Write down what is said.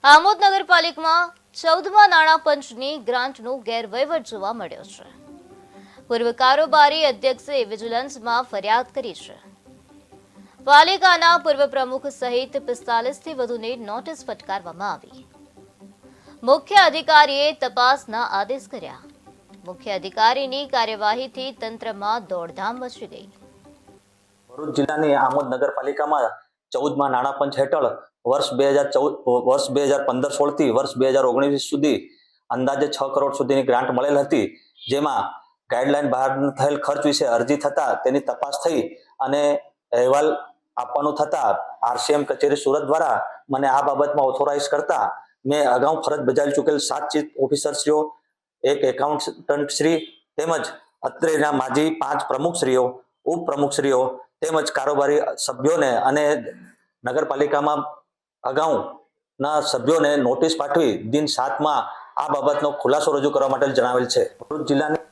આમોદ નગરપાલિકામાં 14મા નાણાં પંચની ગ્રાન્ટનો ગેરવહીવટ જોવા મળ્યો છે। પૂર્વ કારોબારી અધ્યક્ષે વિજિલન્સમાં ફરિયાદ કરી છે। પાલિકાના પૂર્વ પ્રમુખ સહિત 45થી વધુને નોટિસ ફટકારવામાં આવી। મુખ્ય અધિકારીએ તપાસના આદેશ કર્યા। મુખ્ય અધિકારીની કાર્યવાહીથી તંત્રમાં દોડધામ મચી ગઈ। ભરૂચ જિલ્લાની આમોદ નગરપાલિકામાં 14મા નાણાં પંચ હેઠળ વર્ષ 2015-16 થી વર્ષ 2019 સુધી અંદાજે 6 કરોડ સુધીની ગ્રાન્ટ મળેલ હતી, જેમાં ગાઈડલાઈન બહાર થયેલ ખર્ચ વિશે અરજી થતા તેની તપાસ થઈ અને અહેવાલ આપવાનું થતા આરસીએમ કચેરી સુરત દ્વારા મને આ બાબતમાં ઓથોરાઇઝ કરતા મેં અગાઉ ફરજ બજાવી ચૂકેલ 7 ચીફ ઓફિસરશ્રીઓ, એક એકાઉન્ટન્ટ શ્રી તેમજ અત્રેના માજી 5 પ્રમુખશ્રીઓ, ઉપપ્રમુખશ્રીઓ તેમજ કારોબારી સભ્યોને અને નગરપાલિકામાં અગાઉના સભ્યોને નોટિસ પાઠવી દિન 7માં આ બાબતનો ખુલાસો રજૂ કરવા માટે જણાવેલ છે। ભરૂચ જિલ્લાની